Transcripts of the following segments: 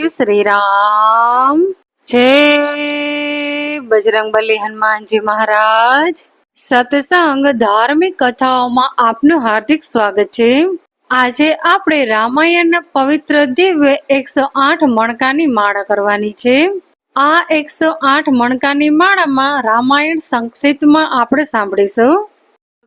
श्री राम। जय बजरंगबली हनुमानजी महाराज। સત્સંગ ધાર્મિક કથાઓમાં આપનું હાર્દિક સ્વાગત છે। આજે આપણે રામાયણના પવિત્ર દિવ્ય 108 મણકાની માળા કરવાની છે। આ 108 મણકાની માળામાં રામાયણ સંક્ષિપ્તમાં આપણે સાંભળીશું।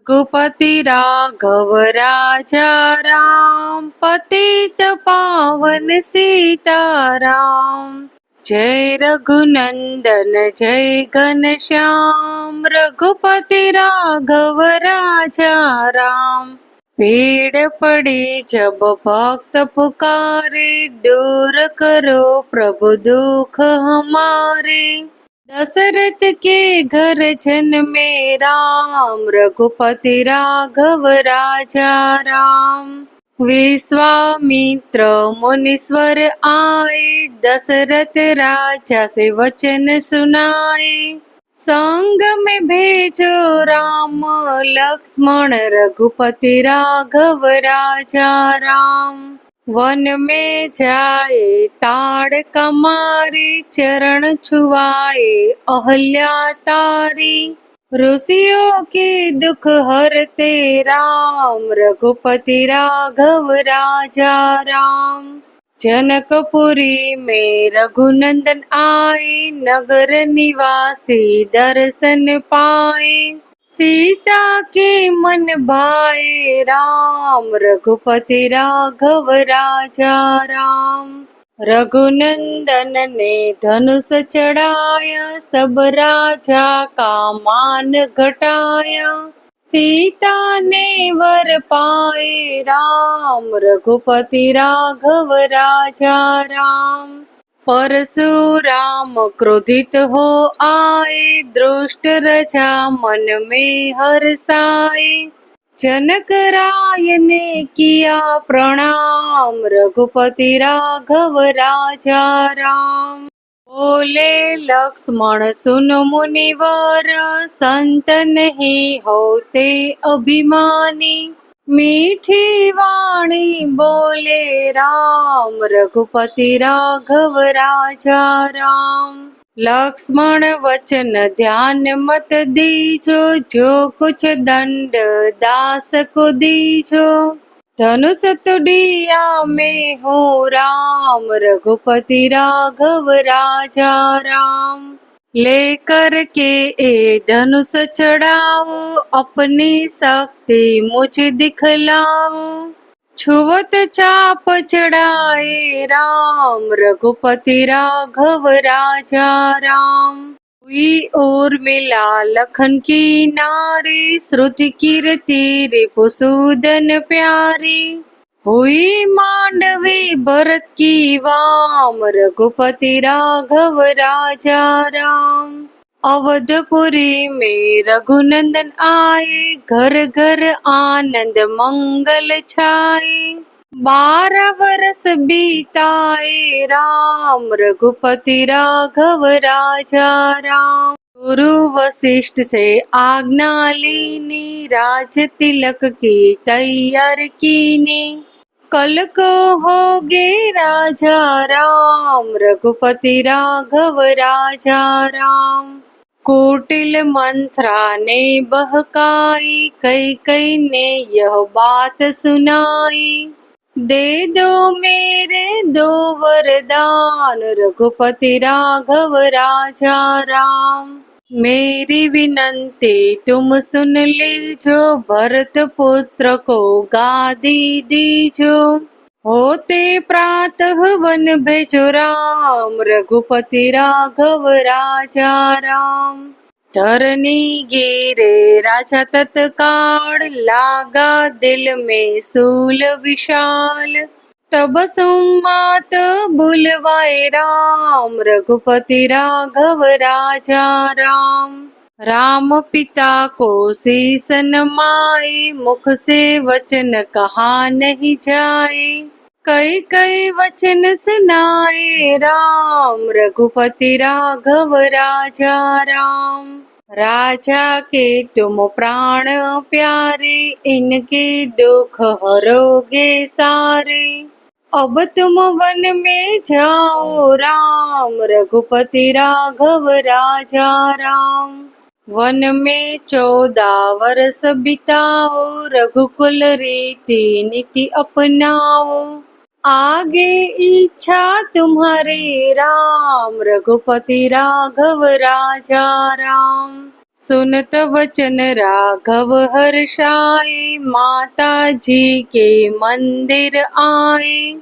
રઘુપતિ રાઘવ રાજા રામ, પતિત પાવન સીતારામ। जय रघुनंदन जय घनश्याम, रघुपति राघव राजा राम। भीड़ पड़ी जब भक्त पुकारे, दूर करो प्रभु दुख हमारे। दशरथ के घर जन में राम, रघुपति राघव राजा राम। विश्वामित्र मुनीश्वर आए, दशरथ राजा से वचन सुनाए। संग में भेजो राम लक्ष्मण, रघुपति राघव राजा राम। वन में जाए ताड़ कमारे, चरण छुआए अहल्या तारी। ऋषियों के दुख हरते राम, रघुपति राघव राजा राम। जनकपुरी में रघुनंदन आए, नगर निवासी दर्शन पाए। सीता के मन भाए राम, रघुपति राघव राजा राम। रघुनंदन ने धनुष चढ़ाया, सब राजा का मान घटाया। सीता ने वर पाए राम, रघुपति राघव राजा राम। परशुराम क्रोधित हो आए, दुष्ट रजा मन में हर्षाए। जनक राय ने किया प्रणाम, रघुपति राघव राजा राम। बोले लक्ष्मण सुनो मुनिवर, संत नहीं होते अभिमानी। मीठी वाणी बोले राम, रघुपति राघव राजा राम। लक्ष्मण वचन ध्यान मत दीजो, जो कुछ दंड दास को दीजो। धनुष तुडिया में हो राम, रघुपति राघव राजा राम। लेकर के ए धनुष चढ़ाओ, अपनी शक्ति मुझे दिखलाओ। छुवत चाप चढ़ाए राम, रघुपति राघव राजा राम। हुई और मिला लखन की नारी, श्रुति कीर्ति रिपुसूदन प्यारी। हुई मांडवी भरत की वाम, रघुपति राघव राजा राम। अवधपुरी में रघुनंदन आए, घर घर आनंद मंगल छाए। 12 वर्ष बीताए राम, रघुपति राघव राजा राम। गुरु वशिष्ठ से आज्ञा लीनी, राज तिलक की तैयार कीनी। कल को होगे राजा राम, रघुपति राघव राजा राम। कुटिल मंत्रा ने बहकाई, कई कई ने यह बात सुनाई। दे दो मेरे 2 वरदान, रघुपति राघव राजा राम। मेरी विनंती तुम सुन लीजो, भरत पुत्र को गादी दीजो। होते प्रातः वन भेजो राम, रघुपति राघव राजा राम। धरनी गिरे राजा तत्काल, लागा दिल में शूल विशाल। तब सुमात बुलवाए राम, रघुपति राघव राजा राम। राम पिता को शीस नमाए, मुख से वचन कहा नहीं जाए। कई कई वचन सुनाए राम, रघुपति राघव राजा राम। राजा के तुम प्राण प्यारे, इनके दुख हरोगे सारे। अब तुम वन में जाओ राम, रघुपति राघव राजा राम। वन में 14 वर्ष बिताओ, रघुकुल रीति नीति अपनाओ। आगे इच्छा तुम्हारी राम, रघुपति राघव राजा राम। सुनत वचन राघव हर्षाए, माता जी के मंदिर आए।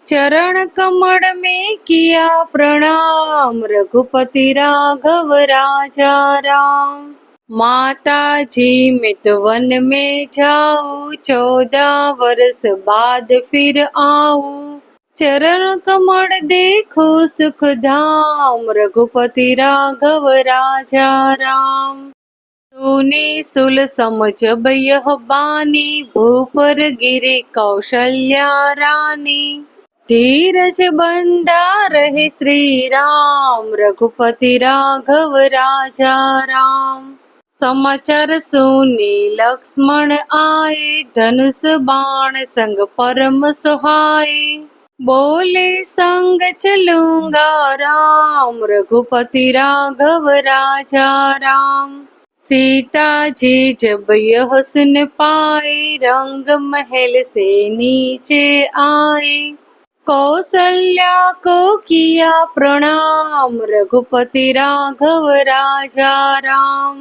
चरण कमल में किया प्रणाम, रघुपति राघव राजा राम। माता जी मैं वन में जाऊं, 14 वर्ष बाद फिर आऊं। चरण कमल देखो सुख धाम, रघुपति राघव राजा राम। तूने सुल समझ यह बानी, भूपर गिरी कौशल्या रानी। धीरज बंधा रहे श्री राम, रघुपति राघव राजा राम। समाचार सुनी लक्ष्मण आए, धनुष बाण संग परम सुहाए। बोले संग चलूंगा राम, रघुपति राघव राजा राम। सीता जी जब यह सुन पाए, रंग महल से नीचे आए। कौशल्या को किया प्रणाम, रघुपति राघव राजा राम।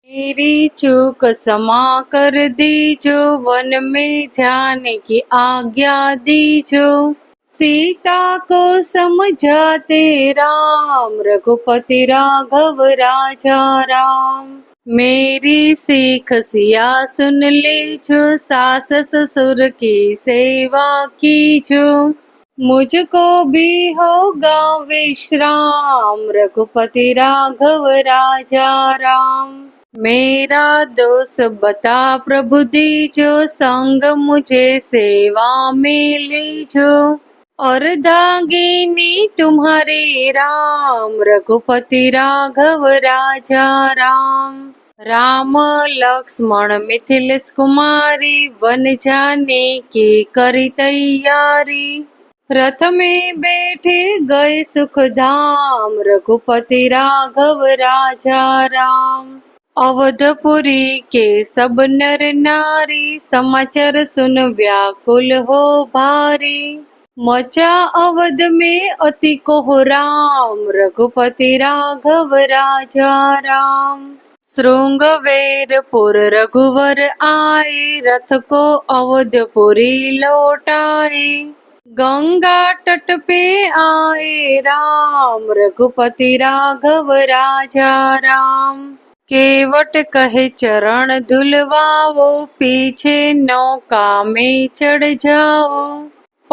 मेरी चूक क्षमा कर दीजो, वन में जाने की आज्ञा दीजो। सीता को समझाते राम, रघुपति राघव राजा राम। मेरी सीख सिया सुन लीजो, सास ससुर की सेवा कीजो। मुझको भी होगा विश्राम, रघुपति राघव राजा राम। मेरा दोष बता प्रभु दीजो, संग मुझे सेवा में लीजो। अर्धांगिनी तुम्हारे राम, रघुपति राघव राजा राम। राम लक्ष्मण मिथिलेश कुमारी, वन जाने की करी तैयारी। रथ में बैठे गए सुख धाम, रघुपति राघव राजा राम। अवधपुरी के सब नर नारी, समाचार सुन व्याकुल हो भारी। मचा अवध में अति कोहराम, रघुपति राघव राजा राम। श्रृंगवेरपुर रघुवर आए, रथ को अवधपुरी लौटाए। गंगा तट पे आए राम, रघुपति राघव राजा राम। केवट कहे चरण धुलवाओ, पीछे नौका में चढ़ जाओ।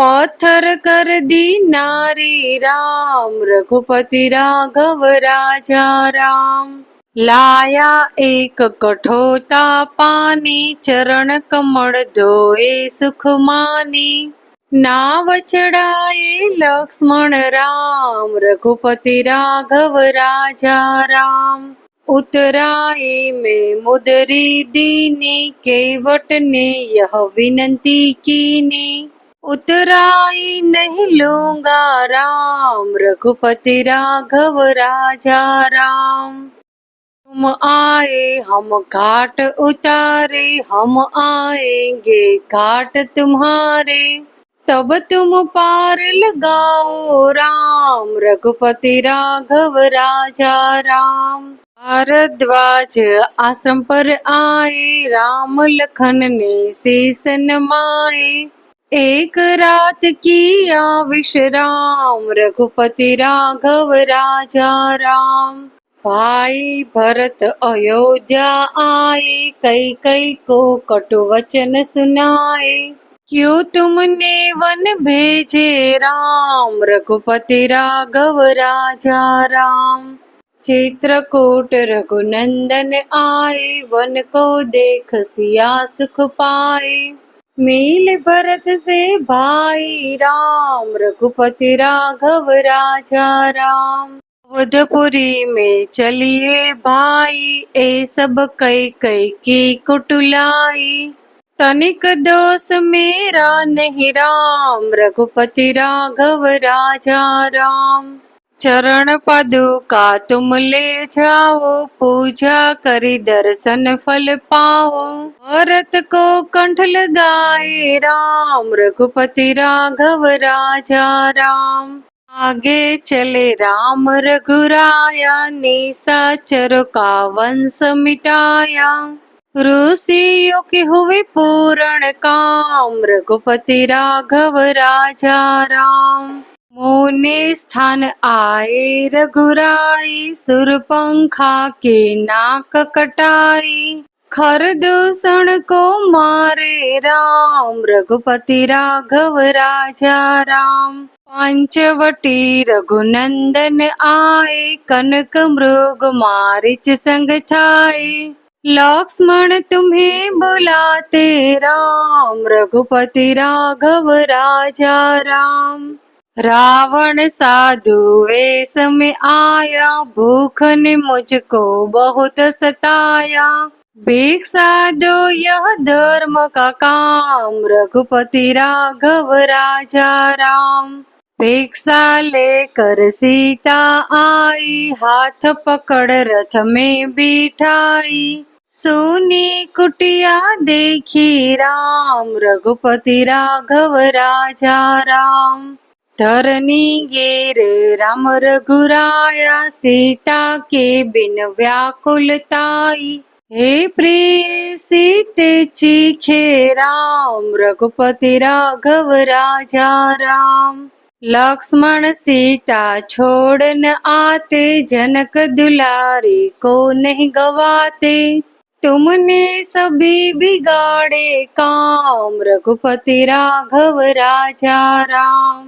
पत्थर कर दी नारी राम, रघुपति राघव राजा राम। लाया एक कठोता पानी, चरण कमल धोए सुख मानी। नाव चढ़ाए लक्ष्मण राम, रघुपति राघव राजा राम। उतराई में मुदरी दीनी, केवट ने यह विनती कीनी। उतराई नहीं लूंगा राम, रघुपति राघव राजा राम। तुम आए हम घाट उतारे, हम आएंगे घाट तुम्हारे। तब तुम पार लगाओ राम, रघुपति राघव राजा राम। भारद्वाज आश्रम पर आए, राम लखन ने शीस नमाए। एक रात किया विश्राम, रघुपति राघव राजा राम। भाई भरत अयोध्या आए, कई कई को कटु वचन सुनाए। क्यों तुमने वन भेजे राम, रघुपति राघव राजा राम। चित्रकूट रघुनंदन आए, वन को देख सिया सुख पाए। मिल भरत से भाई राम, रघुपति राघव राजा राम। अवधपुरी में चलिए भाई, ए सब कई कई की कुटुलाई। तनिक दोष मेरा नहीं राम, रघुपति राघव राजा राम। चरण पादुका तुम ले जाओ, पूजा करी दर्शन फल पाओ। भरत को कंठ लगाए राम, रघुपति राघव राजा राम। आगे चले राम रघुराया, निशाचरों का वंश मिटाया। ऋषियों के हुए पूर्ण काम, रघुपति राघव राजा राम। मुनि स्थान आए रघुराई, सुरपंखा के नाक कटाई। खरदूषण को मारे राम, रघुपति राघव राजा राम। पंचवटी रघुनंदन आए, कनक मृग मारिच संग थाए। लक्ष्मण तुम्हें बुलाते राम, रघुपति राघव राजा राम। रावण साधु वेश में आया, भूख ने मुझको बहुत सताया। भिक्षा दो यह धर्म का काम, रघुपति राघव राजा राम। भिक्षा लेकर सीता आई, हाथ पकड़ रथ में बिठाई। सोनी कुटिया देखी राम, रघुपति राघव राजा राम। धरनी गिर राम रघुराया, सीता के बिन व्याकुलताई। हे प्रिय सीते चीखे राम, रघुपति राघव राजा राम। लक्ष्मण सीता छोड़ न आते, जनक दुलारी को नहीं गवाते। तुमने सभी बिगाड़े काम, रघुपति राघव राजा राम।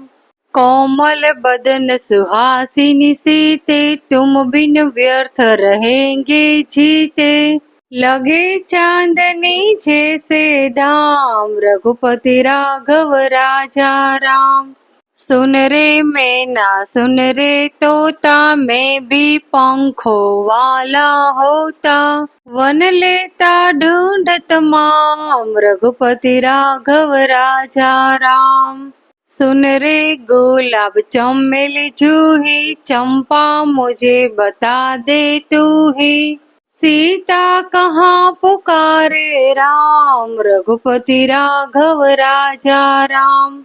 कोमल बदन सुहासिनी सीते, तुम बिन व्यर्थ रहेंगे जीते। लगे चांदनी जैसे धाम, रघुपति राघव राजा राम। सुन रे मैना सुन रे तोता, मैं भी पंखों वाला होता। वन लेता ढूंढ तमाम, रघुपति राघव राजा राम। सुन रे गुलाब चमेली जूही, चंपा मुझे बता दे तू ही। सीता कहाँ पुकारे राम, रघुपति राघव राजा राम।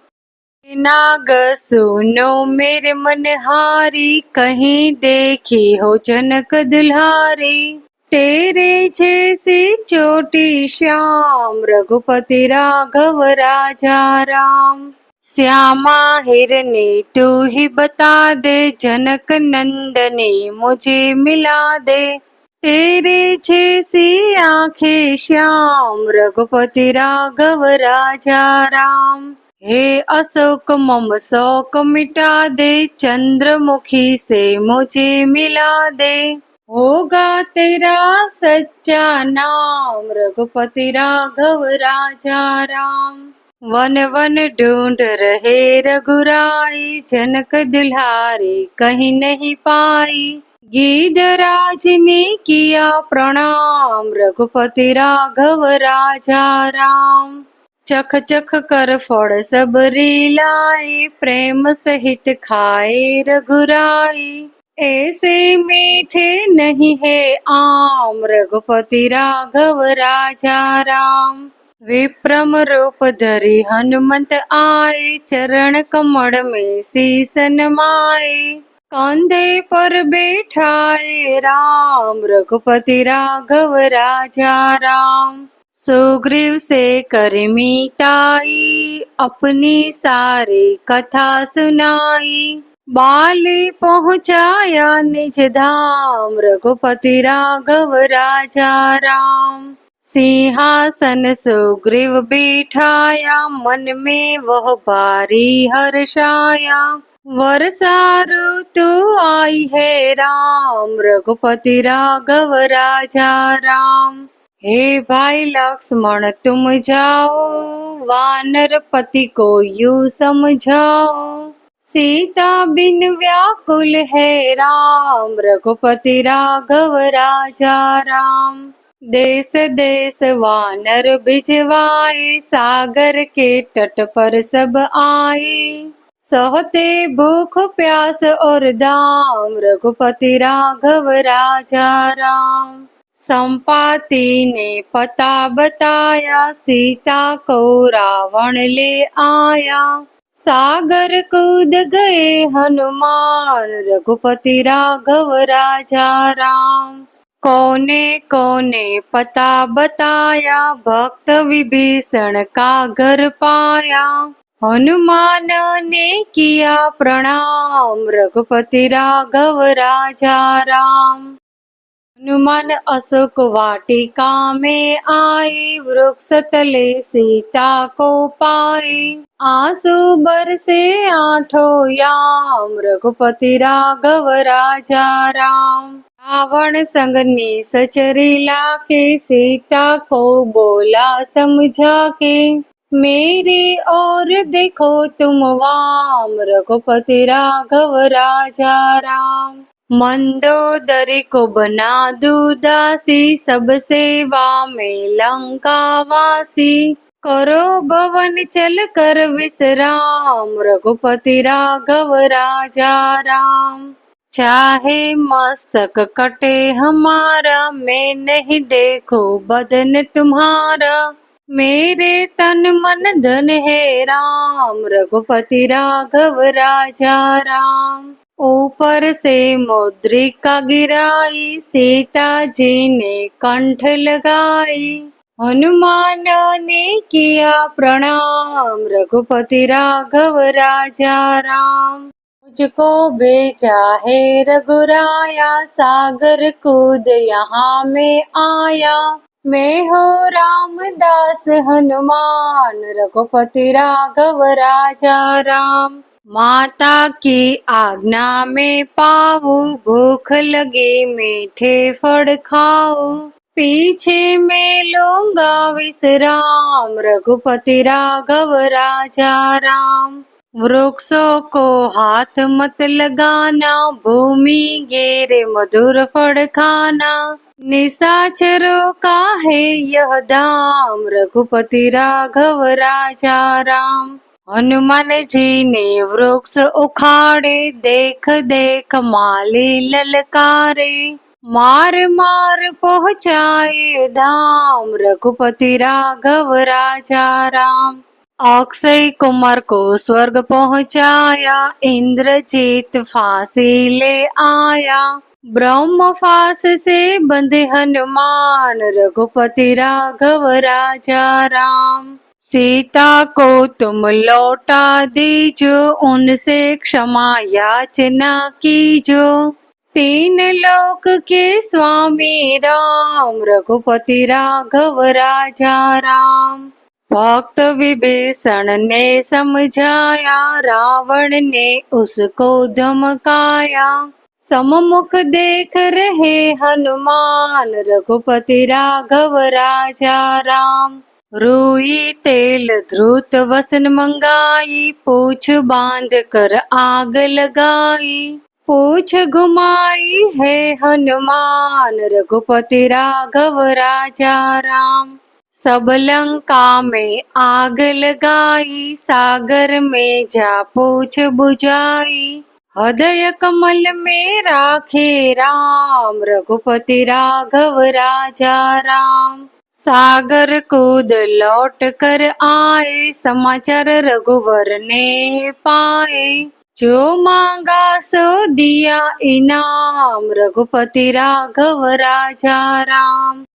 नाग सुनो मेरे मनहारी, कहीं देखी हो जनक दुल्हारी। तेरे जैसी चोटी श्याम, रघुपति राघव राजा राम। श्यामा हिरनी तू ही बता दे, जनक नंदनी मुझे मिला दे। तेरे जैसी आंखें श्याम, रघुपति राघव राजा राम। हे अशोक मम शोक मिटा दे, चंद्रमुखी से मुझे मिला दे। होगा तेरा सच्चा नाम, रघुपति राघव राजा राम। वन वन ढूंढ रहे रघुराई, जनक दुल्हारी कहीं नहीं पाई। गीधराज ने किया प्रणाम, रघुपति राघव राजा राम। चख चख कर फड़ सबरी लाए, प्रेम सहित खाए रघुराई। ऐसे मीठे नहीं है आम, रघुपति राघव राजा राम। विप्रम रूप धरी हनुमंत आए, चरण कमल में शीस नमाए। कंधे पर बैठाए राम, रघुपति राघव राजा राम। सुग्रीव से करी मीताई, अपनी सारी कथा सुनाई। बाली पहुँचाया निज धाम, रघुपति राघव राजा राम। सिंहासन सुग्रीव बिठाया, मन में वह भारी हर्षाया। वर्षा ऋतु आई है राम, रघुपति राघव राजा राम। हे भाई लक्ष्मण तुम जाओ, वानर पति को यूं समझाओ। सीता बिन व्याकुल है राम, रघुपति राघव राजा राम। देश देश वानर भिजवाए, सागर के तट पर सब आए। सहते भूख प्यास और दाम, रघुपति राघव राजा राम। संपाति ने पता बताया, सीता को रावण ले आया। सागर कूद गए हनुमान, रघुपति राघव राजा राम। कोने कोने पता बताया, भक्त विभीषण का घर पाया। हनुमान ने किया प्रणाम, रघुपति राघव राजा राम। हनुमान अशोक वाटिका में आए, वृक्ष तले सीता को पाए। आंसू बरसे आठों याम, रघुपति राघव राजा राम। रावण संग निशाचरी लाके, सीता को बोला समझा के। मेरी ओर देखो तुम वाम, रघुपति राघव राजा राम। मंदोदरी को बना दूं दासी, सब सेवा में लंका वासी। करो भवन चल कर विश्राम, रघुपति राघव राजा राम। चाहे मस्तक कटे हमारा, मैं नहीं देखूं बदन तुम्हारा। मेरे तन मन धन है राम, रघुपति राघव राजा राम। ऊपर से मुद्रिका गिराई, सीता जी ने कंठ लगाई। हनुमान ने किया प्रणाम, रघुपति राघव राजा राम। मुझको भेजा है रघुराया, सागर कूद यहाँ में आया। मैं हो रामदास हनुमान, रघुपति राघव राजा राम। माता की आज्ञा में पाऊं, भूख लगे मीठे फल खाऊं। पीछे मैं लूंगा विश्राम, रघुपति राघव राजा राम। वृक्षों को हाथ मत लगाना, भूमि गेरे मधुर फल खाना। निशाचरों का है यह धाम, रघुपति राघव राजा राम। हनुमान जी ने वृक्ष उखाड़े, देख देख माली ललकारे। मार मार पहुँचाए धाम, रघुपति राघव राजा राम। अक्षय कुमार को स्वर्ग पहुँचाया, इंद्रजीत फांसी ले आया। ब्रह्म फांस से बंधे हनुमान, रघुपति राघव राजा राम। सीता को तुम लौटा दीजो, उनसे क्षमा याचना कीजो। तीन लोक के स्वामी राम, रघुपति राघव राजा राम। भक्त विभीषण ने समझाया, रावण ने उसको धमकाया। सम्मुख देख रहे हनुमान, रघुपति राघव राजा राम। रुई तेल धृत वसन मंगाई, पूछ बांध कर आग लगाई। पूछ घुमाई है हनुमान, रघुपति राघव राजा राम। सब लंका में आग लगाई, सागर में जा पूछ बुझाई। हृदय कमल में राखे राम, रघुपति राघव राजा राम। सागर कूद लौट कर आए, समाचार रघुवर ने पाए। जो मांगा सो दिया इनाम, रघुपति राघव राजा राम।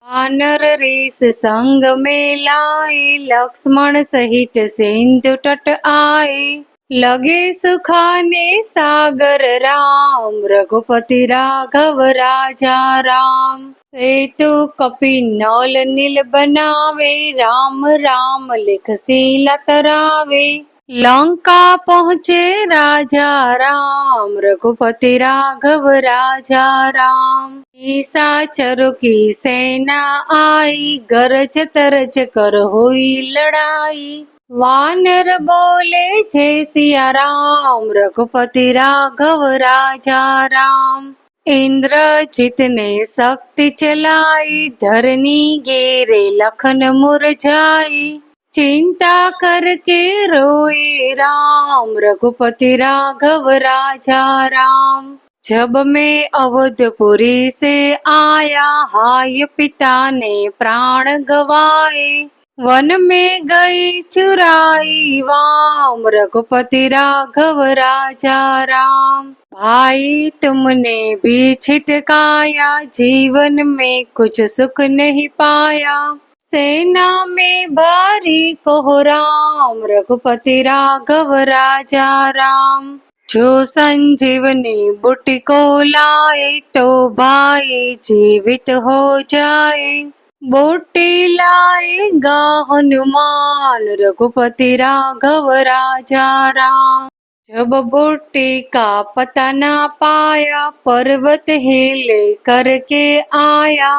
वानर रीस संग में लाए, लक्ष्मण सहित सिंधु तट आए। लगे सुखाने सागर राम, रघुपति राघव राजा राम। सेतु कपि नौल नील बनावे, राम राम लिख सीला तरावे। लंका पहुँचे राजा राम, रघुपति राघव राजा राम। निशाचरों की सेना आई, गरज तरज कर हुई लड़ाई। वानर बोले जय सिया राम, रघुपति राघव राजा राम। इंद्रजित ने शक्ति चलाई, धरनी गेरे लखन मुरझाई। चिंता करके रोए राम, रघुपति राघव राजा राम। जब मैं अवधपुरी से आया, हाय पिता ने प्राण गवाए। वन में गई चुराई वाम, रघुपति राघव राजा राम। भाई तुमने भी छिटकाया, जीवन में कुछ सुख नहीं पाया। सेना में भारी कोहराम, रघुपति राघव राजा राम। जो संजीवनी बूटी को लाए, तो भाई जीवित हो जाए। बूटी लाएगा हनुमान, रघुपति राघव राजा राम। जब बूटी का पता ना पाया, पर्वत ही लेकर के आया।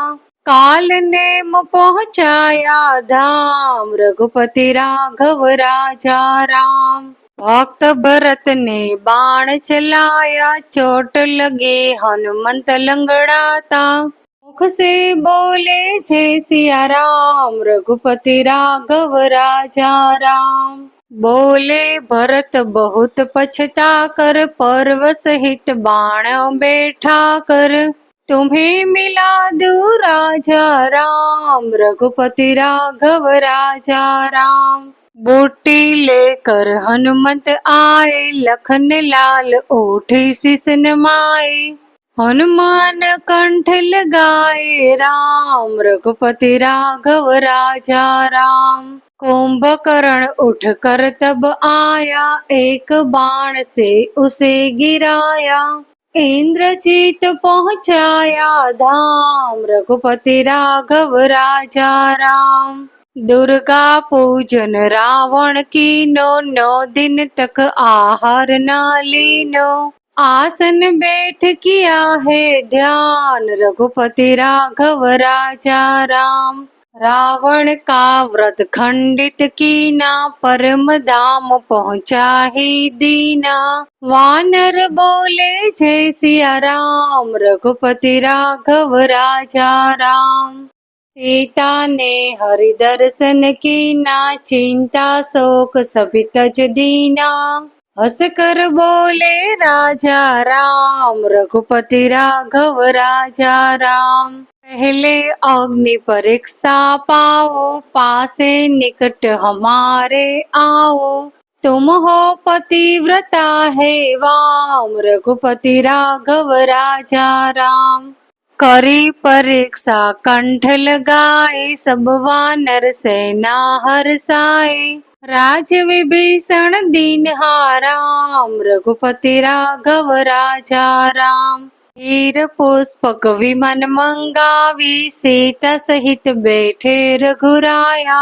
काल नेम पहुँचाया धाम, रघुपति राघव राजा राम। भक्त भरत ने बाण चलाया, चोट लगे हनुमंत लंगड़ाता। मुख से बोले जय सिया राम, रघुपति राघव राजा राम। बोले भरत बहुत पछता कर, पर्व सहित बाण बैठा कर। तुम्हें मिला दू राजा राम, रघुपति राघव राजा राम। बूटी लेकर हनुमंत आए, लखन लाल ओठे शीस नमाए। हनुमान कंठ लगाए राम, रघुपति राघव राजा राम। कुंभकर्ण उठ कर तब आया, एक बाण से उसे गिराया। इंद्रजीत पहुँचाया धाम, रघुपति राघव राजा राम। दुर्गा पूजन रावण कीनो, 9 दिन तक आहार न लीनो। आसन बैठ किया है ध्यान, रघुपति राघव राजा राम। रावण का व्रत खंडित कीना, परम धाम पहुँचा ही दीना। वानर बोले जय सिया राम, रघुपति राघव राजा राम। सीता ने हरि दर्शन कीना, चिंता शोक सभी तज दीना। हंस कर बोले राजा राम, रघुपति राघव राजा राम। पहले अग्नि परीक्षा पाओ, पासे निकट हमारे आओ। तुम हो पतिव्रता है वाम, रघुपति राघव राजा राम। करी परीक्षा कंठ लगाए, सब वानर सेना हर्षाए। राज विभीषण दीनहाराम, रघुपति राघव राजा राम। हीर पुष्पक विमान मंगावी, सीता सहित बैठे रघुराया।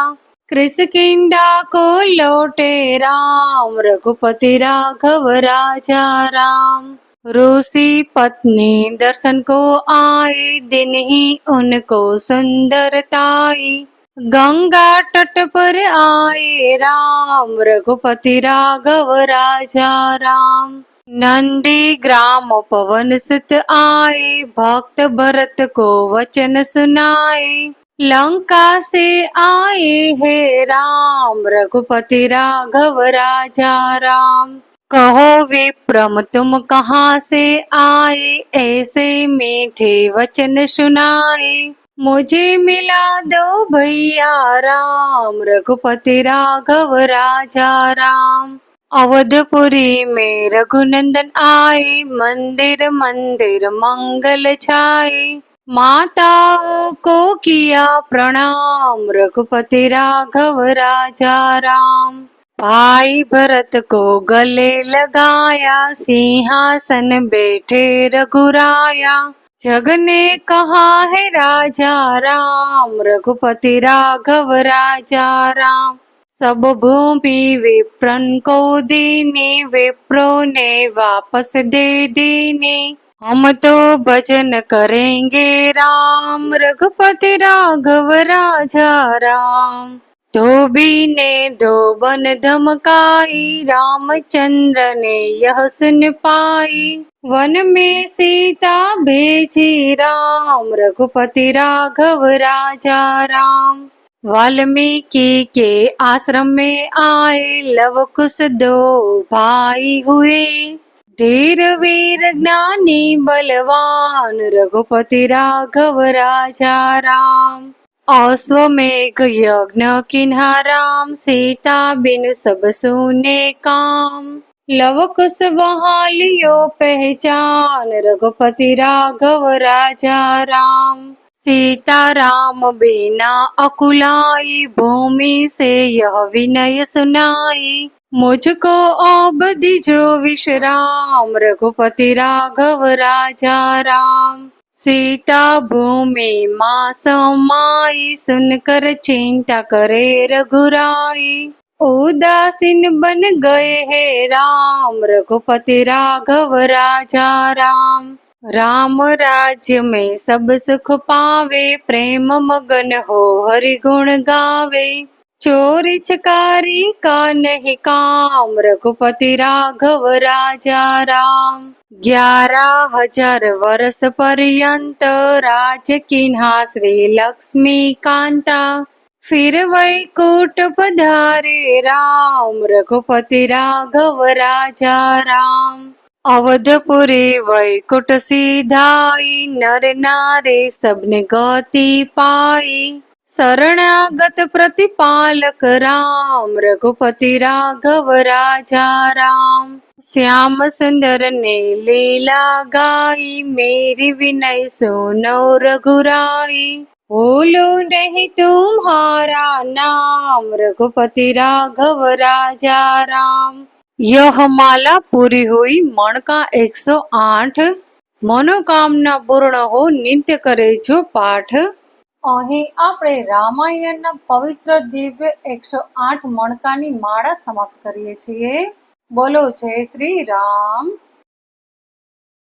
कृष्किंधा को लौटे राम, रघुपति राघव राजा राम। ऋषि पत्नी दर्शन को आए, दिन ही उनको सुंदरताई। गंगा तट पर आए राम, रघुपति राघव राजा राम। नंदी ग्राम पवन सुत आए, भक्त भरत को वचन सुनाए। लंका से आए है राम, रघुपति राघव राजा राम। कहो विप्रम तुम कहाँ से आए, ऐसे मीठे वचन सुनाए। मुझे मिला दो भैया राम, रघुपति राघव राजा राम। अवधपुरी में रघुनंदन आए, मंदिर मंदिर मंगल छाए। माताओं को किया प्रणाम, रघुपति राघव राजा राम। भाई भरत को गले लगाया, सिंहासन बैठे रघुराया। जग ने कहा है राजा राम, रघुपति राघव राजा राम। सब भूमि विप्रन को दीनी, विप्रो ने वापस दे दीनी। हम तो भजन करेंगे राम, रघुपति राघव राजा राम। धोबी ने धोबन धमकाई, रामचंद्र ने यह सुन पाई। वन में सीता भेजी राम, रघुपति राघव राजा राम। वाल्मीकि के आश्रम में आए, लव कुश दो भाई हुए। धीर वीर ज्ञानी बलवान, रघुपति राघव राजा राम। अश्वमेघ यज्ञ किन्हा राम, सीता बिन सब सुने काम। लव कुश वहाँ लियो पहचान, रघुपति राघव राजा राम। सीता राम बिना अकुलाई, भूमि से यह विनय सुनाई। मुझको अब दीजो विश्राम, रघुपति राघव राजा राम। सीता भूमि माँ समाई, सुनकर चिंता करे रघुराई। उदासीन बन गए हे राम, रघुपति राघव राजा राम। राम राज्य में सब सुख पावे, प्रेम मगन हो हरि गुण गावे। चोरी चकारी का नहीं काम, रघुपति राघव राजा राम। 11,000 वर्ष पर्यंत राज किन्हा श्री लक्ष्मी कांता। फिर वैकुंठ पधारे राम, रघुपति राघव राजा राम। अवधपुरी वैकुंठ सिधाई, नर नारी सबने गति पाई। शरणागत प्रतिपालक राम, रघुपति राघव राजा राम। श्याम सुंदर ने लीला गाई, मेरी विनय सुनो रघुराई। भूलो नहीं तुम्हारा नाम, रघुपति राघव राजा राम। यह माला पूरी हुई मण का 108। મનોકામના પૂર્ણ હો નિત્ય કરે જો પાઠ। અહીં આપણે રામાયણના પવિત્ર દિવ્ય 108 મણકાની માળા સમાપ્ત કરીએ છીએ। બોલો જય શ્રી રામ।